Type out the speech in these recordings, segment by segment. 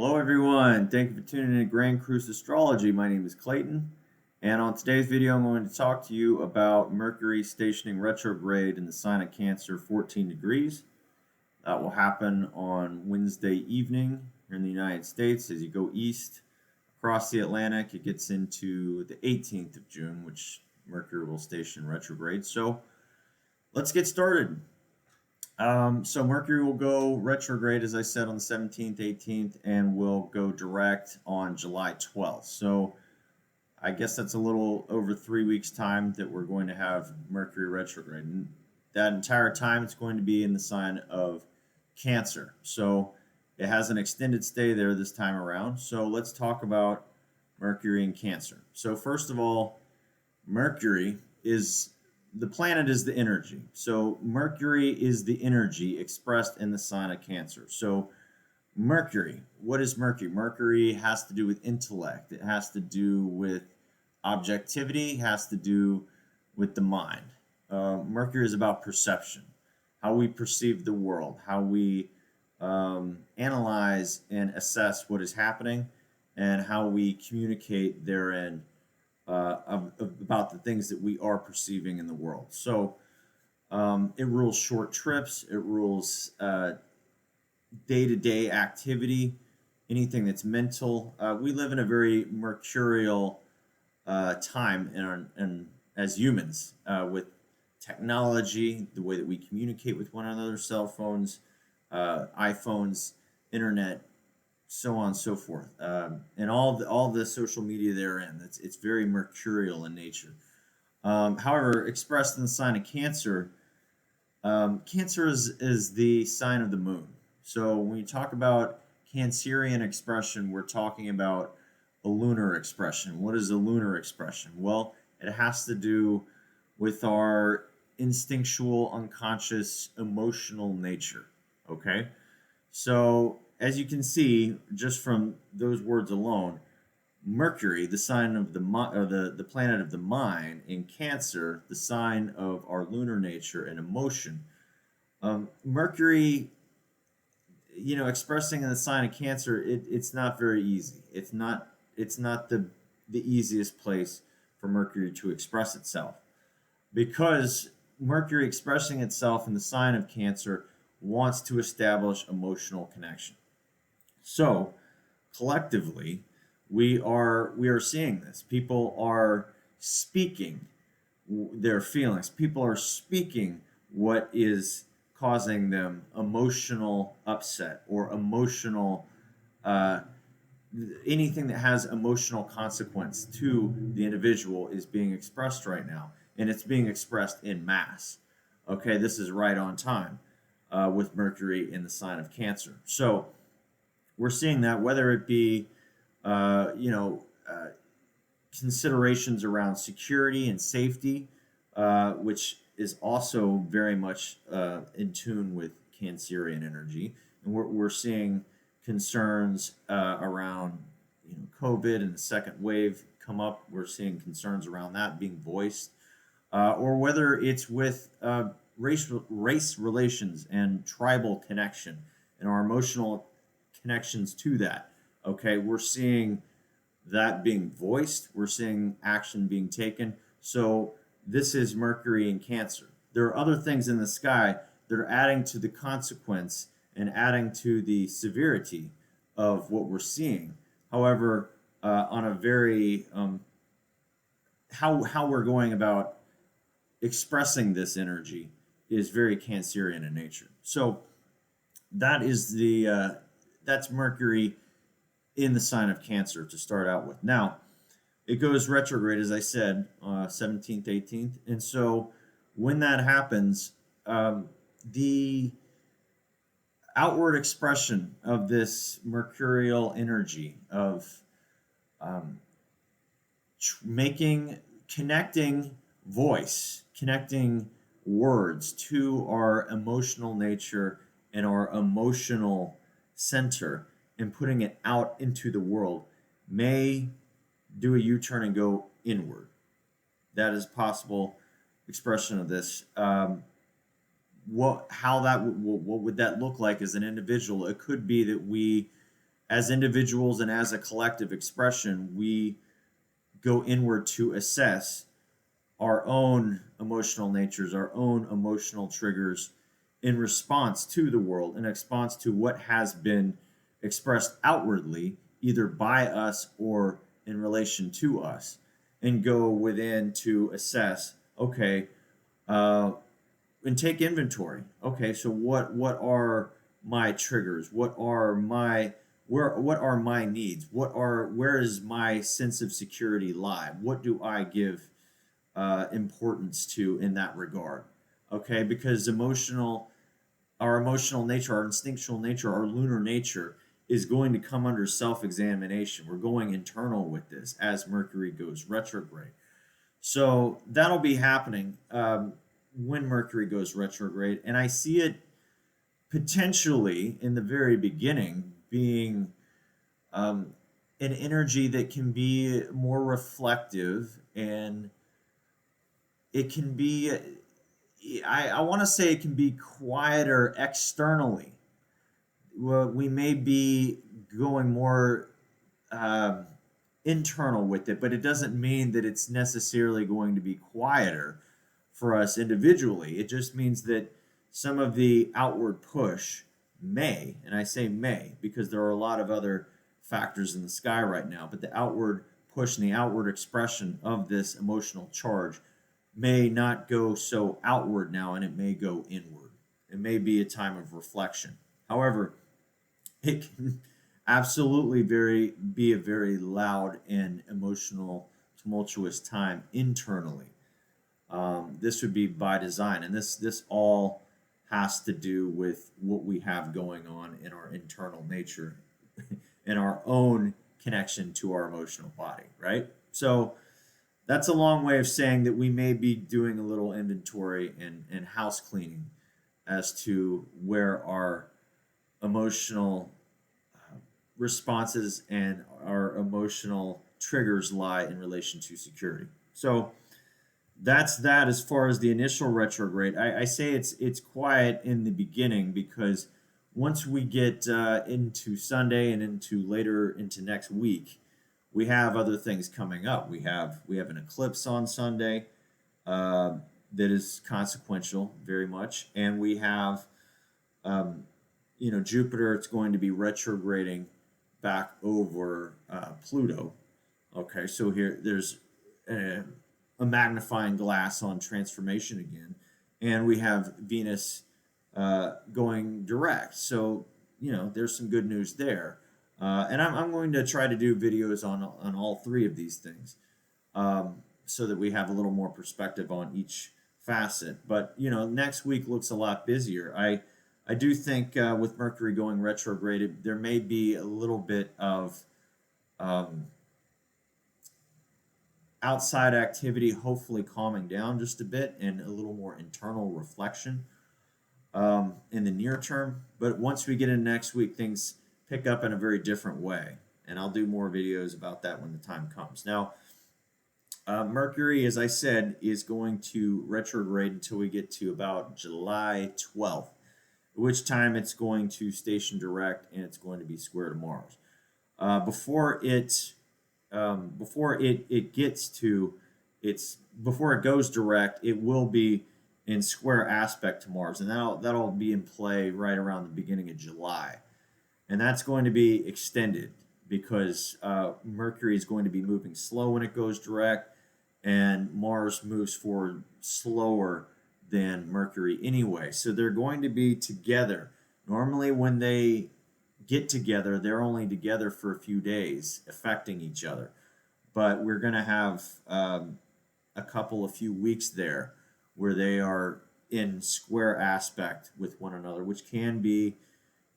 Hello, everyone. Thank you for tuning in to Grand Cruise Astrology. My name is Clayton, and on today's video, I'm going to talk to you about Mercury stationing retrograde in the sign of Cancer, 14 degrees. That will happen on Wednesday evening here in the United States. As you go east across the Atlantic, it gets into the 18th of June, which Mercury will station retrograde. So let's get started. So Mercury will go retrograde, as I said, on the 17th, 18th, and will go direct on July 12th. So I guess that's a little over 3 weeks' time that we're going to have Mercury retrograde. And that entire time, it's going to be in the sign of Cancer. So it has an extended stay there this time around. So let's talk about Mercury and Cancer. So first of all, Mercury is the planet is the energy. So Mercury is the energy expressed in the sign of Cancer. So Mercury, what is Mercury? Mercury has to do with intellect. It has to do with objectivity, has to do with the mind. Mercury is about perception, how we perceive the world, how we analyze and assess what is happening, and how we communicate therein about the things that we are perceiving in the world. So it rules short trips, it rules day-to-day activity, anything that's mental. We live in a very mercurial time as humans with technology, the way that we communicate with one another, cell phones, iPhones, internet, so on and so forth, and all the social media therein. It's very mercurial in nature. However, expressed in the sign of Cancer, Cancer is the sign of the moon. So when you talk about Cancerian expression, we're talking about a lunar expression. What is a lunar expression? Well, it has to do with our instinctual, unconscious, emotional nature. Okay, so as you can see, just from those words alone, Mercury, the sign of the planet of the mind, in Cancer, the sign of our lunar nature and emotion. Mercury, expressing in the sign of Cancer, it's not very easy. It's not the easiest place for Mercury to express itself, because Mercury expressing itself in the sign of Cancer wants to establish emotional connection. So collectively, we are seeing this. People are speaking their feelings. People are speaking what is causing them emotional upset or emotional anything that has emotional consequence to the individual is being expressed right now, and it's being expressed in mass. Okay, this is right on time with Mercury in the sign of Cancer. So we're seeing that, whether it be, considerations around security and safety, which is also very much in tune with Cancerian energy, and we're seeing concerns around COVID and the second wave come up. We're seeing concerns around that being voiced, or whether it's with race relations and tribal connection and our emotional connections to that. Okay, we're seeing that being voiced, we're seeing action being taken. So this is Mercury in Cancer. There are other things in the sky that are adding to the consequence and adding to the severity of what we're seeing. However, on a very how we're going about expressing this energy is very Cancerian in nature. So that is that's Mercury in the sign of Cancer to start out with. Now, it goes retrograde, as I said, 17th, 18th. And so when that happens, the outward expression of this mercurial energy of connecting voice, connecting words to our emotional nature and our emotional center and putting it out into the world may do a U-turn and go inward. That is possible expression of this. What would that look like as an individual? It could be that we as individuals and as a collective expression, we go inward to assess our own emotional natures, our own emotional triggers in response to the world, in response to what has been expressed outwardly, either by us or in relation to us, and go within to assess, okay, uh, and take inventory. Okay, so what are my triggers? What are my needs? Where is my sense of security lie? What do I give importance to in that regard? Okay, because our emotional nature, our instinctual nature, our lunar nature is going to come under self-examination. We're going internal with this as Mercury goes retrograde. So that'll be happening when Mercury goes retrograde, and I see it potentially in the very beginning being um, an energy that can be more reflective, and it can be, I want to say it can be quieter externally. Well, we may be going more um, internal with it, but it doesn't mean that it's necessarily going to be quieter for us individually. It just means that some of the outward push may, and I say may because there are a lot of other factors in the sky right now, but the outward push and the outward expression of this emotional charge may not go so outward now, and it may go inward. It may be a time of reflection. However, it can absolutely be a very loud and emotional, tumultuous time internally. This would be by design, and this all has to do with what we have going on in our internal nature and our own connection to our emotional body, right? So that's a long way of saying that we may be doing a little inventory and house cleaning as to where our emotional responses and our emotional triggers lie in relation to security. So that's that as far as the initial retrograde. I say it's quiet in the beginning because once we get into Sunday and into later into next week, we have other things coming up. We have an eclipse on Sunday uh, that is consequential very much, and we have um, Jupiter. It's going to be retrograding back over Pluto. Okay, so here there's a magnifying glass on transformation again, and we have Venus going direct. So there's some good news there, and I'm going to try to do videos on all three of these things, so that we have a little more perspective on each facet. But next week looks a lot busier. I do think with Mercury going retrograde, there may be a little bit of um, outside activity, hopefully calming down just a bit, and a little more internal reflection in the near term. But once we get in next week, things pick up in a very different way. And I'll do more videos about that when the time comes. Now, Mercury, as I said, is going to retrograde until we get to about July 12th, at which time it's going to station direct and it's going to be square to Mars. Before it gets to its before it goes direct, it will be in square aspect to Mars, and that'll be in play right around the beginning of July, and that's going to be extended because Mercury is going to be moving slow when it goes direct, and Mars moves forward slower than Mercury anyway. So they're going to be together. Normally, when they get together, they're only together for a few days, affecting each other. But we're going to have a few weeks there where they are in square aspect with one another, which can be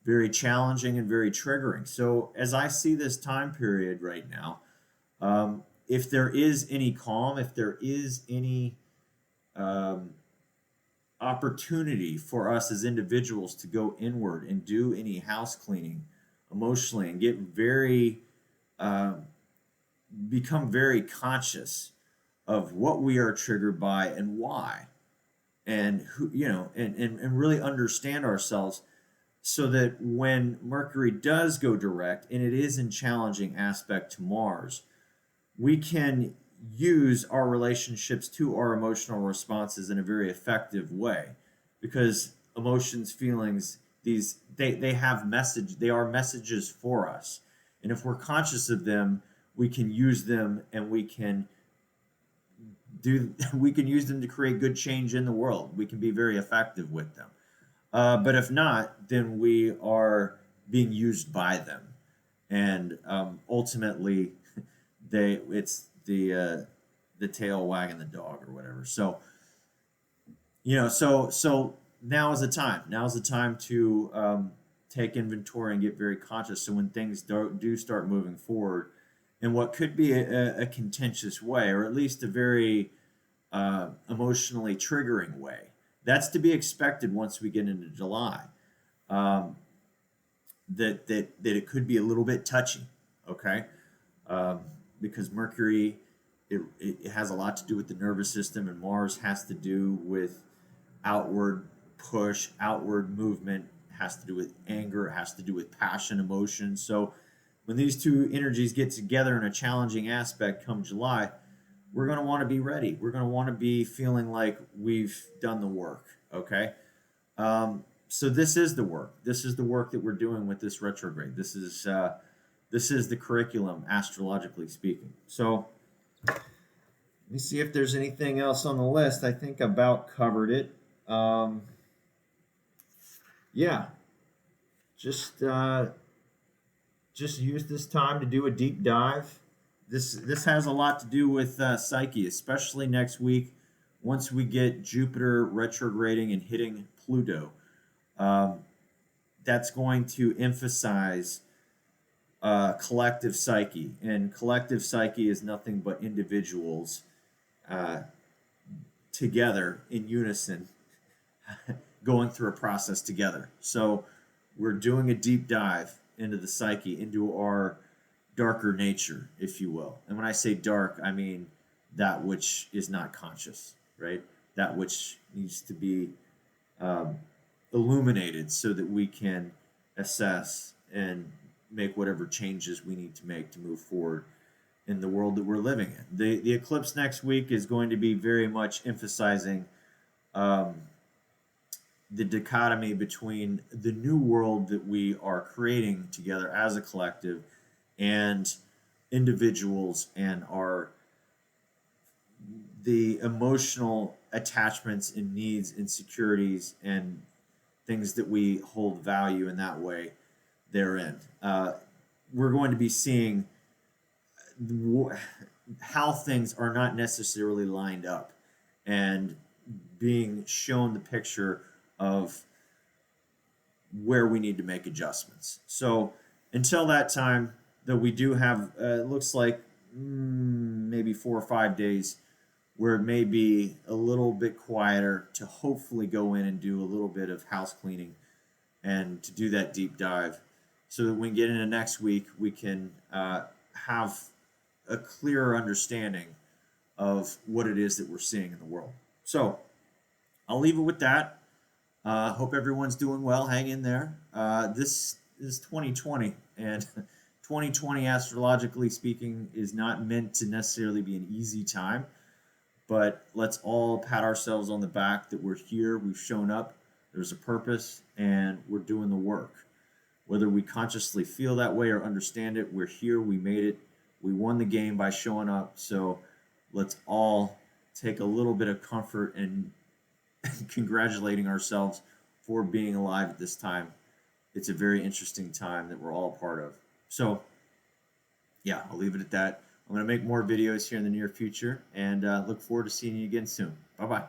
very challenging and very triggering. So, as I see this time period right now, if there is any calm, if there is any um, opportunity for us as individuals to go inward and do any house cleaning emotionally and get uh, become very conscious of what we are triggered by and why, and who and really understand ourselves. so that when Mercury does go direct, and it is in challenging aspect to Mars, we can use our relationships to our emotional responses in a very effective way, because emotions, feelings, they have message, they are messages for us, and if we're conscious of them, we can use them, and we can use them to create good change in the world. We can be very effective with them. But if not, then we are being used by them, and ultimately, it's the tail wagging the dog or whatever. So so now is the time. Now is the time to take inventory and get very conscious. So when things do start moving forward, in what could be a contentious way, or at least a very emotionally triggering way, that's to be expected once we get into July. Um, that it could be a little bit touchy, okay? Um, because Mercury, it has a lot to do with the nervous system, and Mars has to do with outward push, outward movement, has to do with anger, has to do with passion, emotion. So when these two energies get together in a challenging aspect come July, we're going to want to be ready. We're going to want to be feeling like we've done the work, okay? So this is the work. This is the work that we're doing with this retrograde. This is the curriculum, astrologically speaking. So let me see if there's anything else on the list. I think I about covered it. Yeah, just just use this time to do a deep dive. This has a lot to do with psyche, especially next week once we get Jupiter retrograding and hitting Pluto. Um, that's going to emphasize collective psyche, and collective psyche is nothing but individuals uh, together in unison going through a process together. So we're doing a deep dive into the psyche, into our darker nature, if you will. And when I say dark, I mean that which is not conscious, right? That which needs to be um, illuminated so that we can assess and make whatever changes we need to make to move forward in the world that we're living in. The eclipse next week is going to be very much emphasizing um, the dichotomy between the new world that we are creating together as a collective and individuals, and the emotional attachments and needs, insecurities, and things that we hold value in that way therein. We're going to be seeing how things are not necessarily lined up, and being shown the picture of where we need to make adjustments. So until that time, though, we do have it looks like maybe 4 or 5 days where it may be a little bit quieter to hopefully go in and do a little bit of house cleaning and to do that deep dive, so that when we get into next week, we can have a clearer understanding of what it is that we're seeing in the world. So I'll leave it with that. Hope everyone's doing well. Hang in there. This is 2020, and 2020, astrologically speaking, is not meant to necessarily be an easy time. But let's all pat ourselves on the back that we're here, we've shown up, there's a purpose, and we're doing the work. Whether we consciously feel that way or understand it, we're here, we made it, we won the game by showing up. So let's all take a little bit of comfort in congratulating ourselves for being alive at this time. It's a very interesting time that we're all a part of. So yeah, I'll leave it at that. I'm going to make more videos here in the near future, and look forward to seeing you again soon. Bye-bye.